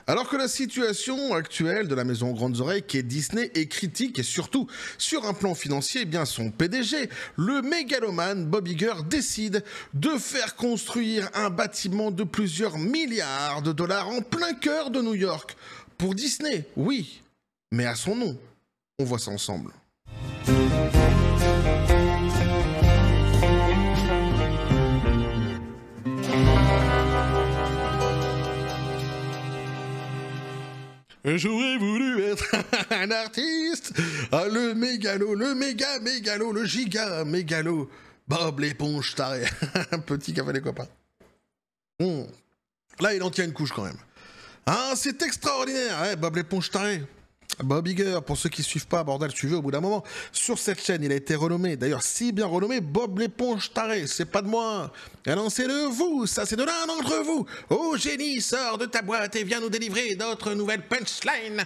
Alors que la situation actuelle de la maison aux grandes oreilles qui est Disney est critique et surtout sur un plan financier, eh bien son PDG, le mégalomane Bob Iger, décide de faire construire un bâtiment de plusieurs milliards de dollars en plein cœur de New York. Pour Disney, oui, mais à son nom. On voit ça ensemble. J'aurais voulu être un artiste, le mégalo, le giga mégalo, Bob l'éponge taré, un petit café des copains. Là, il en tient une couche quand même. Ah, c'est extraordinaire, hein, Bob l'éponge taré. Bob Iger, pour ceux qui ne suivent pas, bordel, suivez au bout d'un moment. Sur cette chaîne, il a été renommé, d'ailleurs si bien renommé, Bob l'éponge taré. C'est pas de moi. Ah non, c'est de vous, ça, c'est de l'un d'entre vous. Oh génie, sors de ta boîte et viens nous délivrer d'autres nouvelles punchlines.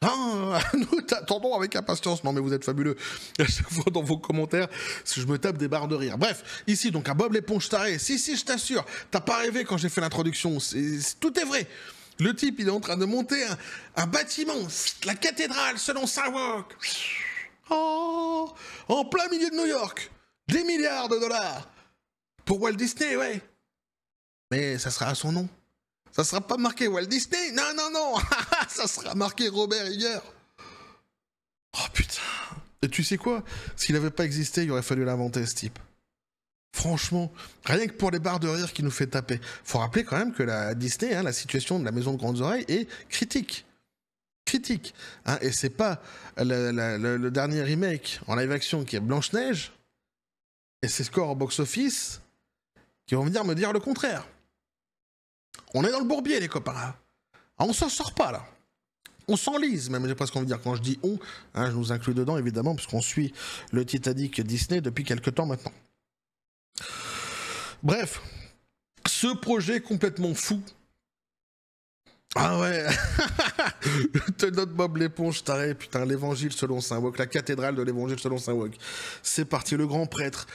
Ah, nous t'attendons avec impatience. Non mais vous êtes fabuleux. À chaque fois dans vos commentaires, je me tape des barres de rire. Bref, ici donc à Bob l'éponge taré. Si, je t'assure, t'as pas rêvé quand j'ai fait l'introduction. Tout est vrai. Le type, il est en train de monter un bâtiment, la cathédrale selon Saint-Wok. Oh, en plein milieu de New York. Des milliards de dollars. Pour Walt Disney, ouais. Mais ça sera à son nom. Ça sera pas marqué Walt Disney. Non. Ça sera marqué Robert Iger. Oh putain. Et tu sais quoi? S'il n'avait pas existé, il aurait fallu l'inventer, ce type. Franchement, rien que pour les barres de rire qui nous fait taper. Faut rappeler quand même que la Disney, la situation de la maison de grandes oreilles est critique. Et c'est pas le dernier remake en live action qui est Blanche-Neige et ses scores au box-office qui vont venir me dire le contraire. On est dans le bourbier, les copains. On s'en sort pas, là. On s'enlise, même, j'ai presque envie de dire. Quand je dis on, je nous inclus dedans, évidemment, parce qu'on suit le Titanic Disney depuis quelques temps maintenant. Bref, ce projet complètement fou. Ah ouais. Te note Bob l'éponge taré, putain, l'évangile selon Saint-Wok, la cathédrale de l'évangile selon Saint-Wok. C'est parti, le grand prêtre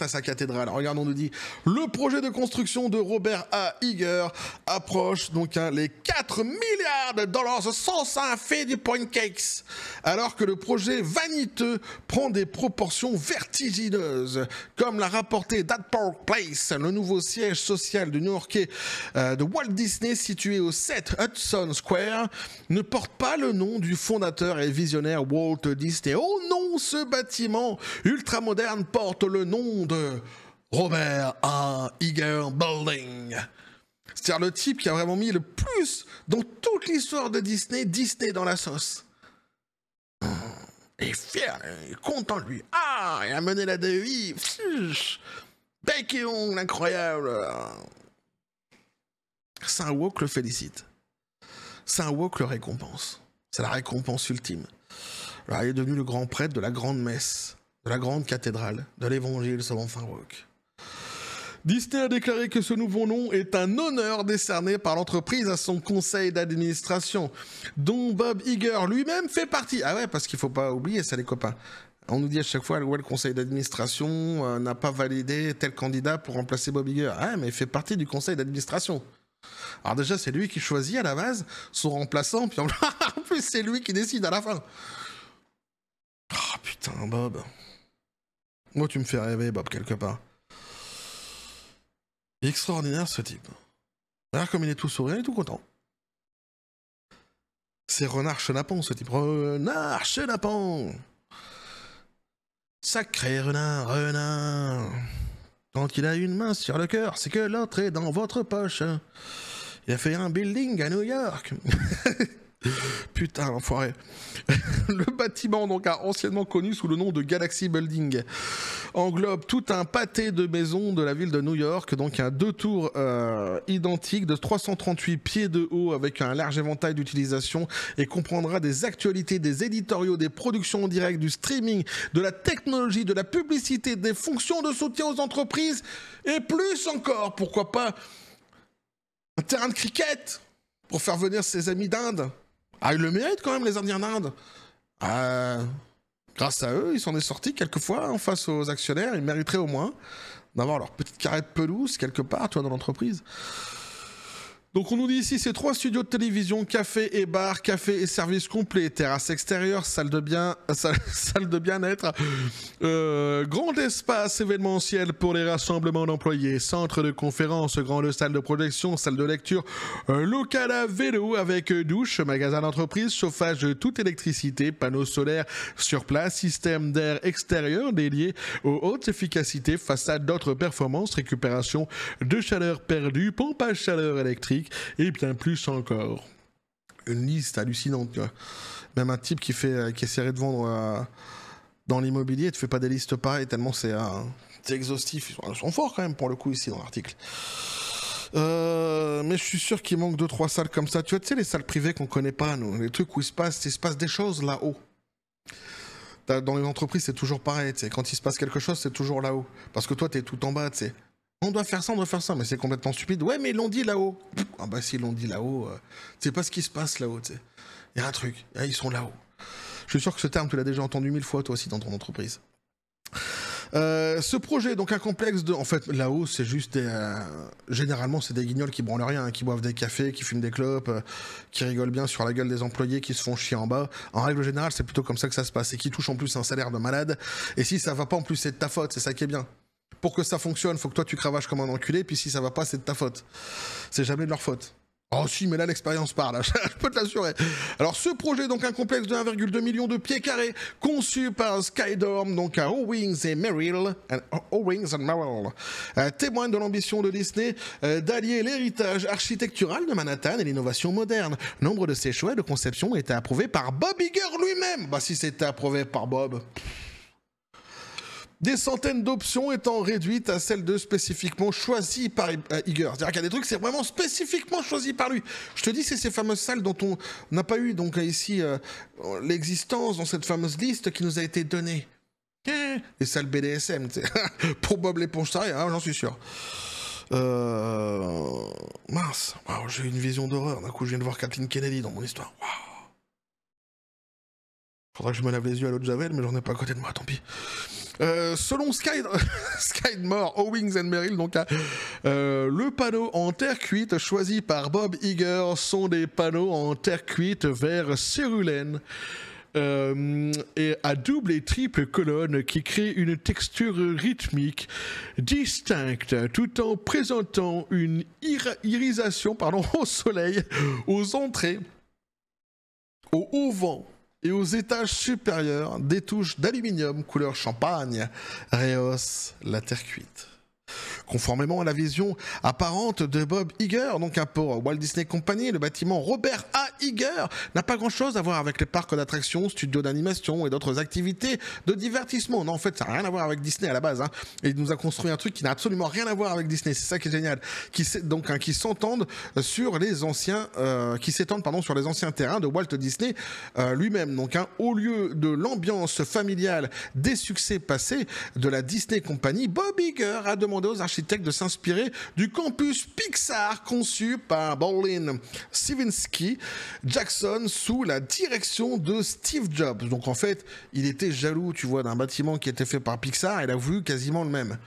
à sa cathédrale. Regarde, on nous dit, le projet de construction de Robert A. Iger approche donc les 4 milliards de dollars sans un fait du pancakes. Alors que le projet vaniteux prend des proportions vertigineuses. Comme l'a rapporté That Park Place, le nouveau siège social du New-Yorkais de Walt Disney situé au 7 Hudson Square, ne porte pas le nom du fondateur et visionnaire Walt Disney. Oh non, ce bâtiment ultramoderne porte le nom de Robert A. Iger Building. C'est-à-dire le type qui a vraiment mis le plus dans toute l'histoire de Disney dans la sauce. Il est fier, il est content de lui. Ah, il a mené la DEI. Bec et ongle, incroyable. Saint-Wok le félicite. Saint-Wok le récompense. C'est la récompense ultime. Alors, il est devenu le grand prêtre de la grande messe, de la grande cathédrale, de l'évangile selon Saint-Wok. Disney a déclaré que ce nouveau nom est un honneur décerné par l'entreprise à son conseil d'administration, dont Bob Iger lui-même fait partie. Ah ouais, parce qu'il ne faut pas oublier ça, les copains. On nous dit à chaque fois, le conseil d'administration n'a pas validé tel candidat pour remplacer Bob Iger. Ah, mais il fait partie du conseil d'administration. Alors déjà, c'est lui qui choisit à la base son remplaçant, puis en plus, c'est lui qui décide à la fin. Oh putain, Bob. Moi, tu me fais rêver, Bob, quelque part. Extraordinaire, ce type. Regarde comme il est tout sourire, il est tout content. C'est Renard Chenapan, ce type. Renard Chenapan. Sacré renard. Quand il a une main sur le cœur, c'est que l'autre est dans votre poche. Il a fait un building à New York. Putain, l'enfoiré. Le bâtiment, donc, anciennement connu sous le nom de Galaxy Building, englobe tout un pâté de maisons de la ville de New York, donc un 2 tours identique de 338 pieds de haut avec un large éventail d'utilisation et comprendra des actualités, des éditoriaux, des productions en direct, du streaming, de la technologie, de la publicité, des fonctions de soutien aux entreprises et plus encore, pourquoi pas un terrain de cricket pour faire venir ses amis d'Inde. Ah, ils le méritent quand même, les Indiens d'Inde. Grâce à eux, ils s'en est sortis quelquefois en face aux actionnaires. Ils mériteraient au moins d'avoir leur petite carré de pelouse quelque part, toi, dans l'entreprise. Donc on nous dit ici, c'est 3 studios de télévision, café et bar, café et service complet, terrasse extérieure, salle de bien-être, grand espace événementiel pour les rassemblements d'employés, centre de conférence, grande salle de projection, salle de lecture, local à vélo avec douche, magasin d'entreprise, chauffage de toute électricité, panneaux solaires sur place, système d'air extérieur dédié aux hautes efficacités, façade d'autres performances, récupération de chaleur perdue, pompe à chaleur électrique, et bien plus encore. Une liste hallucinante, tu vois. Même un type qui essaierait de vendre dans l'immobilier, te fait pas des listes pareilles tellement c'est exhaustif. Ils sont forts quand même pour le coup ici dans l'article. Mais je suis sûr qu'il manque 2-3 salles comme ça. Tu vois, tu sais, les salles privées qu'on connaît pas, nous, les trucs où il se passe des choses là-haut. Dans les entreprises, c'est toujours pareil. Quand il se passe quelque chose, c'est toujours là-haut. Parce que toi, t'es tout en bas, tu sais. On doit faire ça, mais c'est complètement stupide. Ouais, mais ils l'ont dit là-haut. Ah bah s'ils l'ont dit là-haut, c'est pas ce qui se passe là-haut, tu sais. Il y a un truc, ils sont là-haut. Je suis sûr que ce terme, tu l'as déjà entendu 1000 fois toi aussi dans ton entreprise. Ce projet, donc un complexe de... En fait, là-haut, c'est juste généralement, c'est des guignols qui branlent rien, qui boivent des cafés, qui fument des clopes, qui rigolent bien sur la gueule des employés, qui se font chier en bas. En règle générale, c'est plutôt comme ça que ça se passe. Et qui touchent en plus un salaire de malade. Et si ça va pas, en plus, c'est de ta faute, c'est ça qui est bien. Pour que ça fonctionne, faut que toi tu cravaches comme un enculé, puis si ça va pas, c'est de ta faute. C'est jamais de leur faute. Oh si, mais là l'expérience part, là, je peux te l'assurer. Alors ce projet, donc un complexe de 1,2 million de pieds carrés, conçu par Skydome, donc à Owings and Merrill, témoigne de l'ambition de Disney d'allier l'héritage architectural de Manhattan et l'innovation moderne. Nombre de ses choix de conception ont été approuvés par Bob Iger lui-même. Bah si c'était approuvé par Bob... Des centaines d'options étant réduites à celles de spécifiquement choisies par Iger. C'est-à-dire qu'il y a des trucs, c'est vraiment spécifiquement choisi par lui. Je te dis, c'est ces fameuses salles dont on n'a pas eu donc ici l'existence dans cette fameuse liste qui nous a été donnée. Les salles BDSM, pour Bob l'éponge tarée, hein, j'en suis sûr. Mince, wow, j'ai eu une vision d'horreur. D'un coup, je viens de voir Kathleen Kennedy dans mon histoire. Wow. Faudra que je me lave les yeux à l'eau de Javel, mais j'en ai pas à côté de moi, tant pis. Selon Skidmore, Owings and Merrill, donc le panneau en terre cuite choisi par Bob Iger sont des panneaux en terre cuite vert cérulène et à double et triple colonne qui créent une texture rythmique distincte tout en présentant une irisation au soleil, aux entrées, au haut vent et aux étages supérieurs, des touches d'aluminium couleur champagne rehaussent la terre cuite. Conformément à la vision apparente de Bob Iger, donc pour Walt Disney Company, le bâtiment Robert A. Iger n'a pas grand-chose à voir avec les parcs d'attractions, studios d'animation et d'autres activités de divertissement. Non, en fait, ça n'a rien à voir avec Disney à la base. Et il nous a construit un truc qui n'a absolument rien à voir avec Disney. C'est ça qui est génial. Qui s'étendent sur les anciens terrains de Walt Disney lui-même. Donc, au lieu de l'ambiance familiale des succès passés de la Disney Company, Bob Iger a demandé aux architectes de s'inspirer du campus Pixar conçu par Bolin Svinsky Jackson sous la direction de Steve Jobs. Donc en fait, il était jaloux, tu vois, d'un bâtiment qui était fait par Pixar, et il a voulu quasiment le même.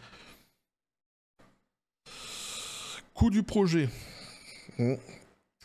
Coût du projet.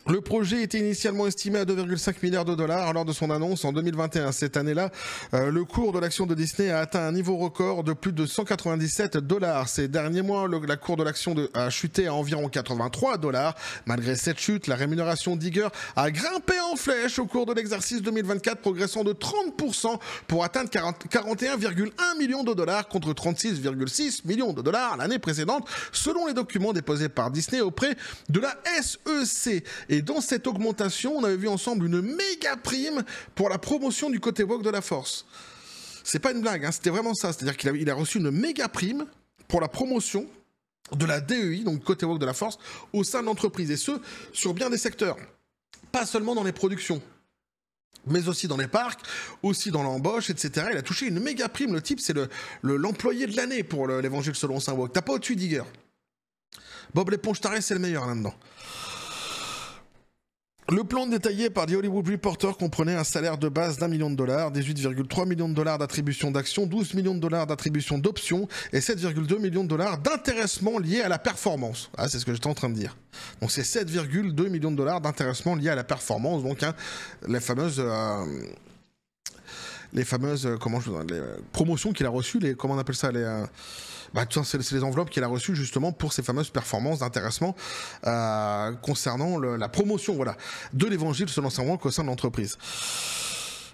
Le projet était initialement estimé à 2,5 milliards de dollars lors de son annonce en 2021. Cette année-là, le cours de l'action de Disney a atteint un niveau record de plus de 197 dollars. Ces derniers mois, la cour de l'action a chuté à environ 83 dollars. Malgré cette chute, la rémunération d'Iger a grimpé en flèche au cours de l'exercice 2024, progressant de 30% pour atteindre 41,1 millions de dollars contre 36,6 millions de dollars l'année précédente, selon les documents déposés par Disney auprès de la SEC. Et dans cette augmentation, on avait vu ensemble une méga prime pour la promotion du côté woke de la Force. C'est pas une blague, c'était vraiment ça. C'est-à-dire qu'il a reçu une méga prime pour la promotion de la DEI, donc côté woke de la Force, au sein de l'entreprise. Et ce, sur bien des secteurs. Pas seulement dans les productions, mais aussi dans les parcs, aussi dans l'embauche, etc. Il a touché une méga prime. Le type, c'est l'employé de l'année pour l'évangile selon Saint Woke. T'as pas au-dessus d'Iger. Bob l'éponge tarée, c'est le meilleur là-dedans. Le plan détaillé par The Hollywood Reporter comprenait un salaire de base d'$1 million, 18,3 millions de dollars d'attribution d'actions, 12 millions de dollars d'attribution d'options et 7,2 millions de dollars d'intéressement liés à la performance. Ah, c'est ce que j'étais en train de dire. Donc c'est 7,2 millions de dollars d'intéressement liés à la performance, donc les fameuses les promotions qu'il a reçues, comment on appelle ça, c'est les enveloppes qu'il a reçues justement pour ces fameuses performances d'intéressement concernant la promotion, voilà, de l'évangile selon Saint Marc au sein de l'entreprise.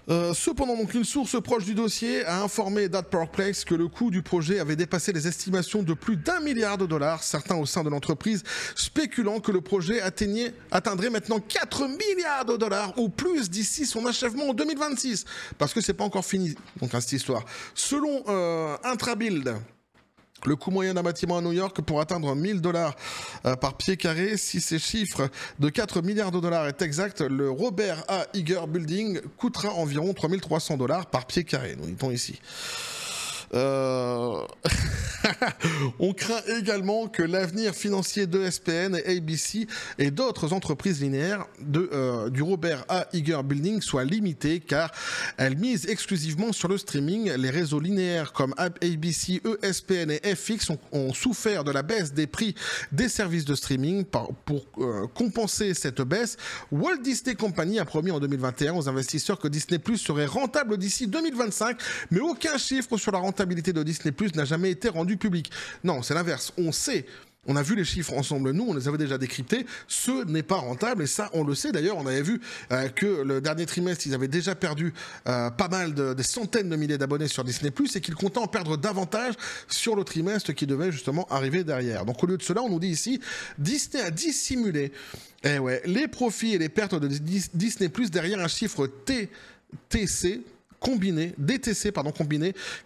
Cependant, donc, une source proche du dossier a informé That Workplace que le coût du projet avait dépassé les estimations de plus d'$1 milliard, certains au sein de l'entreprise spéculant que le projet atteindrait maintenant 4 milliards de dollars ou plus d'ici son achèvement en 2026, parce que c'est pas encore fini, donc cette histoire. Selon Intrabuild, le coût moyen d'un bâtiment à New York pour atteindre $1 000 par pied carré, si ces chiffres de 4 milliards de dollars est exact, le Robert A. Iger Building coûtera environ $3 300 par pied carré, nous dit-on ici. On craint également que l'avenir financier d'ESPN, ABC et d'autres entreprises linéaires du Robert A. Iger Building soit limité car elles misent exclusivement sur le streaming. Les réseaux linéaires comme ABC, ESPN et FX ont souffert de la baisse des prix des services de streaming. Pour compenser cette baisse, Walt Disney Company a promis en 2021 aux investisseurs que Disney Plus serait rentable d'ici 2025, mais aucun chiffre sur la rentabilité de Disney Plus n'a jamais été rendu public. Non, c'est l'inverse. On a vu les chiffres ensemble, nous, on les avait déjà décryptés. Ce n'est pas rentable et ça, on le sait. D'ailleurs, on avait vu que le dernier trimestre, ils avaient déjà perdu pas mal des centaines de milliers d'abonnés sur Disney+, et qu'ils comptaient en perdre davantage sur le trimestre qui devait justement arriver derrière. Donc au lieu de cela, on nous dit ici, Disney a dissimulé les profits et les pertes de Disney+, derrière un chiffre DTC combiné,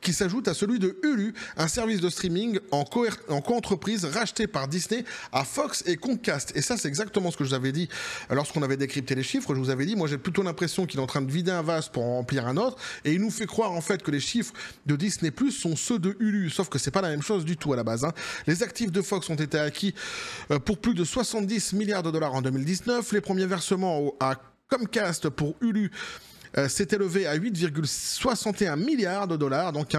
qui s'ajoute à celui de Hulu, un service de streaming en co-entreprise racheté par Disney à Fox et Comcast. Et ça, c'est exactement ce que je vous avais dit lorsqu'on avait décrypté les chiffres. Je vous avais dit, moi j'ai plutôt l'impression qu'il est en train de vider un vase pour en remplir un autre, et il nous fait croire en fait que les chiffres de Disney Plus sont ceux de Hulu, sauf que c'est pas la même chose du tout à la base. Les actifs de Fox ont été acquis pour plus de 70 milliards de dollars en 2019. Les premiers versements à Comcast pour Hulu s'est élevé à 8,61 milliards de dollars, donc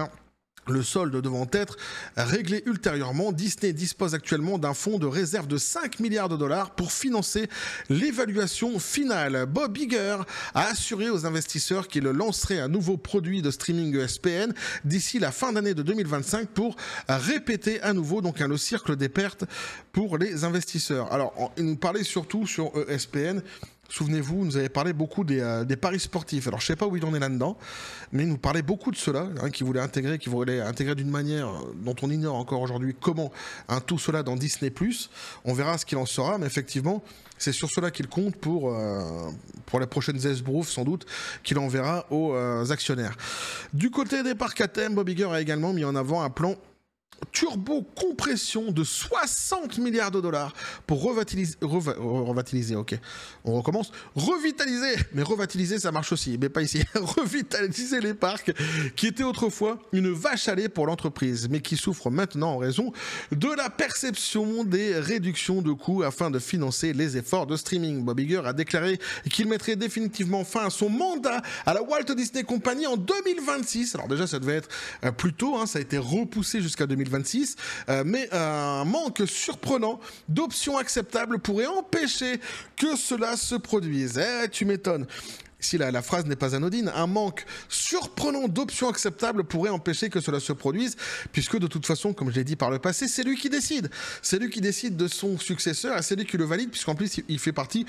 le solde devant être réglé ultérieurement. Disney dispose actuellement d'un fonds de réserve de 5 milliards de dollars pour financer l'évaluation finale. Bob Iger a assuré aux investisseurs qu'il lancerait un nouveau produit de streaming ESPN d'ici la fin d'année de 2025 pour répéter à nouveau donc le cercle des pertes pour les investisseurs. Alors, il nous parlait surtout sur ESPN. Souvenez-vous, nous avait parlé beaucoup des paris sportifs. Alors, je ne sais pas où il en est là-dedans, mais il nous parlait beaucoup de cela, qui voulait intégrer d'une manière dont on ignore encore aujourd'hui comment tout cela dans Disney+. On verra ce qu'il en sera, mais effectivement, c'est sur cela qu'il compte pour les prochaines esbroufs, sans doute, qu'il enverra aux actionnaires. Du côté des parcs à thème, Bob Iger a également mis en avant un plan turbo-compression de 60 milliards de dollars pour revitaliser, ok, on recommence, mais revitaliser ça marche aussi, mais pas ici, revitaliser les parcs qui étaient autrefois une vache à lait pour l'entreprise, mais qui souffrent maintenant en raison de la perception des réductions de coûts afin de financer les efforts de streaming. Bob Iger a déclaré qu'il mettrait définitivement fin à son mandat à la Walt Disney Company en 2026. Alors déjà, ça devait être plus tôt, ça a été repoussé jusqu'à 2026, mais un manque surprenant d'options acceptables pourrait empêcher que cela se produise. Tu m'étonnes. Si la phrase n'est pas anodine, un manque surprenant d'options acceptables pourrait empêcher que cela se produise, puisque de toute façon, comme je l'ai dit par le passé, c'est lui qui décide. C'est lui qui décide de son successeur et c'est lui qui le valide, puisqu'en plus, il fait partie,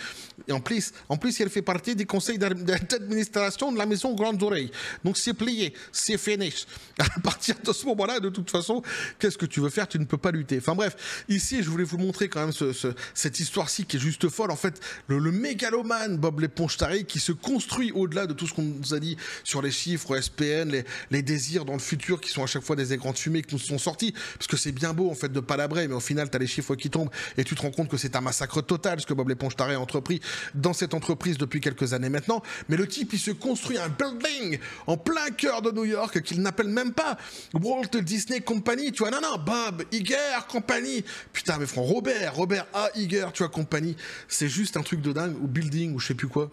et en plus, il fait partie du conseil d'administration de la maison Grandes Oreilles. Donc c'est plié, c'est finish. À partir de ce moment-là, de toute façon, qu'est-ce que tu veux faire? Tu ne peux pas lutter. Enfin bref, ici, je voulais vous montrer quand même cette histoire-ci qui est juste folle. En fait, le mégalomane Bob l'éponge taré qui se construit au-delà de tout ce qu'on nous a dit sur les chiffres, SPN, les désirs dans le futur qui sont à chaque fois des écrans de fumée qui nous sont sortis, parce que c'est bien beau en fait de palabrer, mais au final t'as les chiffres qui tombent et tu te rends compte que c'est un massacre total ce que Bob l'éponge taré a entrepris dans cette entreprise depuis quelques années maintenant. Mais le type il se construit un building en plein cœur de New York qu'il n'appelle même pas Walt Disney Company, tu vois, non, Bob Iger Company, putain mais frère, Robert A. Iger, tu vois, Company, c'est juste un truc de dingue, ou building, ou je sais plus quoi.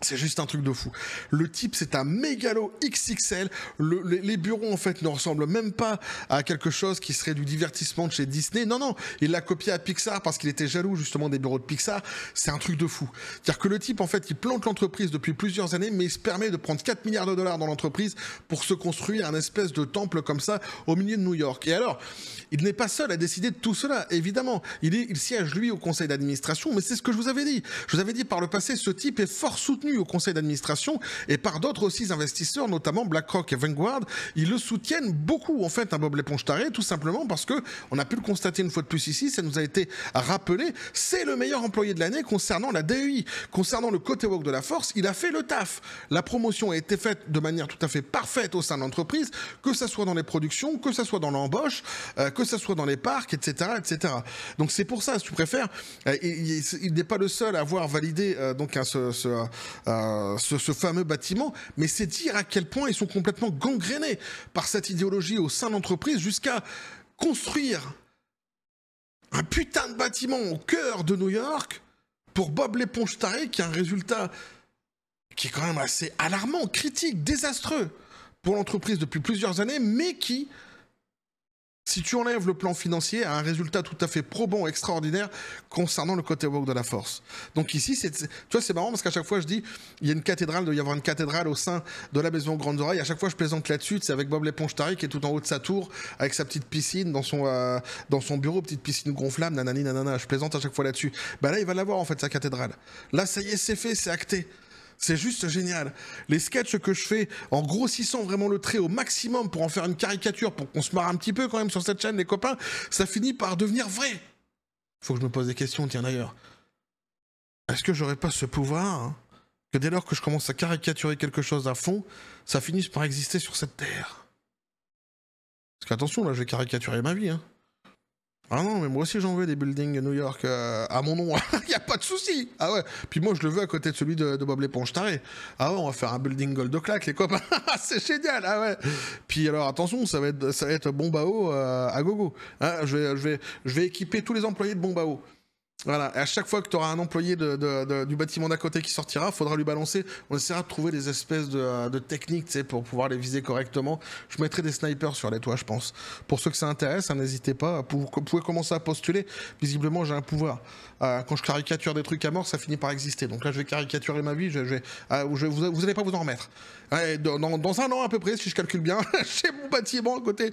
C'est juste un truc de fou. Le type, c'est un mégalo XXL. Les bureaux, en fait, ne ressemblent même pas à quelque chose qui serait du divertissement de chez Disney. Non, il l'a copié à Pixar parce qu'il était jaloux, justement, des bureaux de Pixar. C'est un truc de fou. C'est-à-dire que le type, en fait, il plante l'entreprise depuis plusieurs années, mais il se permet de prendre 4 milliards de dollars dans l'entreprise pour se construire un espèce de temple comme ça au milieu de New York. Et alors, il n'est pas seul à décider de tout cela, évidemment. Il siège, lui, au conseil d'administration, mais c'est ce que je vous avais dit. Je vous avais dit par le passé, ce type est fort soutenu au conseil d'administration et par d'autres aussi investisseurs, notamment BlackRock et Vanguard. Ils le soutiennent beaucoup, en fait, Bob l'éponge taré, tout simplement parce que on a pu le constater une fois de plus ici, ça nous a été rappelé, c'est le meilleur employé de l'année concernant la DEI, concernant le côté woke de la force, il a fait le taf. La promotion a été faite de manière tout à fait parfaite au sein de l'entreprise, que ça soit dans les productions, que ça soit dans l'embauche, que ça soit dans les parcs, etc., etc. Donc c'est pour ça, si tu préfères, il n'est pas le seul à avoir validé donc ce fameux bâtiment, mais c'est dire à quel point ils sont complètement gangrénés par cette idéologie au sein de l'entreprise jusqu'à construire un putain de bâtiment au cœur de New York pour Bob l'éponge taré qui a un résultat qui est quand même assez alarmant, critique, désastreux pour l'entreprise depuis plusieurs années, mais qui, si tu enlèves le plan financier, a un résultat tout à fait probant, extraordinaire concernant le côté woke de la force. Donc ici, tu vois, c'est marrant parce qu'à chaque fois je dis, il y a une cathédrale, il doit y avoir une cathédrale au sein de la maison aux grandes oreilles. À chaque fois je plaisante là-dessus, c'est avec Bob l'éponge taré qui est tout en haut de sa tour, avec sa petite piscine dans son bureau, petite piscine gonflable, nanani nanana. Je plaisante à chaque fois là-dessus. Bah là, il va l'avoir en fait, sa cathédrale. Là, ça y est, c'est fait, c'est acté. C'est juste génial. Les sketchs que je fais en grossissant vraiment le trait au maximum pour en faire une caricature, pour qu'on se marre un petit peu quand même sur cette chaîne, les copains, ça finit par devenir vrai. Faut que je me pose des questions, tiens d'ailleurs. Est-ce que j'aurais pas ce pouvoir hein, que dès lors que je commence à caricaturer quelque chose à fond, ça finisse par exister sur cette terre? Parce qu'attention, là, je vais caricaturer ma vie, hein. Ah non, mais moi aussi j'en veux des buildings New York à mon nom, y a pas de souci. Ah ouais, puis moi je le veux à côté de celui de Bob l'éponge taré. Ah ouais, on va faire un building gold de claque les copains, c'est génial, ah ouais. Puis alors attention, ça va être Bombao à gogo. Hein, je vais équiper tous les employés de Bombao. Voilà, et à chaque fois que tu auras un employé du bâtiment d'à côté qui sortira, il faudra lui balancer. On essaiera de trouver des espèces de techniques, tu sais, pour pouvoir les viser correctement. Je mettrai des snipers sur les toits, je pense. Pour ceux que ça intéresse, hein, n'hésitez pas. Vous pouvez commencer à postuler. Visiblement, j'ai un pouvoir. Quand je caricature des trucs à mort, ça finit par exister. Donc là, je vais caricaturer ma vie. Vous n'allez pas vous en remettre. Ouais, dans un an à peu près, si je calcule bien, j'ai mon bâtiment à côté,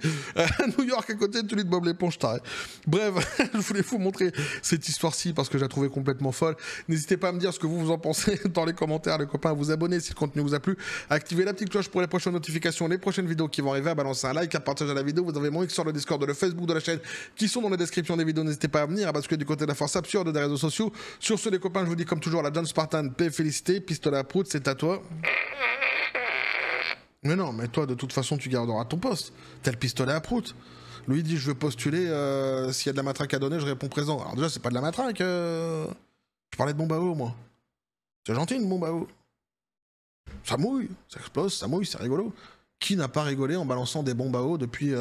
New York à côté de celui de Bob l'éponge taré. Bref, je voulais vous montrer cette histoire-ci parce que je la trouvais complètement folle. N'hésitez pas à me dire ce que vous en pensez dans les commentaires, les copains, à vous abonner si le contenu vous a plu, à activer la petite cloche pour les prochaines notifications, les prochaines vidéos qui vont arriver, à balancer un like, à partager la vidéo. Vous avez mon X sur le Discord, le Facebook de la chaîne qui sont dans la description des vidéos. N'hésitez pas à venir, à basculer du côté de la force absurde des réseaux sociaux. Sur ce, les copains, je vous dis comme toujours, la John Spartan, paix, félicité, pistolet à prout, c'est à toi. Mais non, mais toi, de toute façon, tu garderas ton poste. T'as le pistolet à prout. Lui, il dit, je veux postuler, s'il y a de la matraque à donner, je réponds présent. Alors déjà, c'est pas de la matraque. Je parlais de bombe à eau, moi. C'est gentil, une bombe à eau. Ça mouille, ça explose, ça mouille, c'est rigolo. Qui n'a pas rigolé en balançant des bombes à eau depuis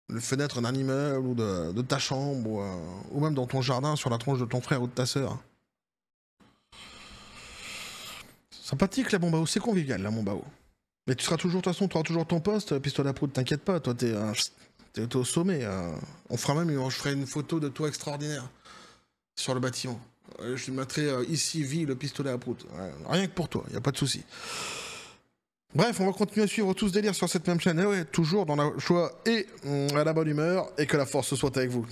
les fenêtres d'un immeuble ou de ta chambre ou même dans ton jardin sur la tronche de ton frère ou de ta sœur? Sympathique la bombe à eau, c'est convivial la bombe à eau. Mais tu seras toujours, de toute façon, tu auras toujours ton poste, pistolet à prout, t'inquiète pas, toi t'es au sommet. On fera même, je ferai une photo de toi extraordinaire sur le bâtiment. Je mettrai ici vie le pistolet à prout. Rien que pour toi, y a pas de souci. Bref, on va continuer à suivre tout ce délire sur cette même chaîne. Et ouais, toujours dans la joie et à la bonne humeur, et que la force soit avec vous.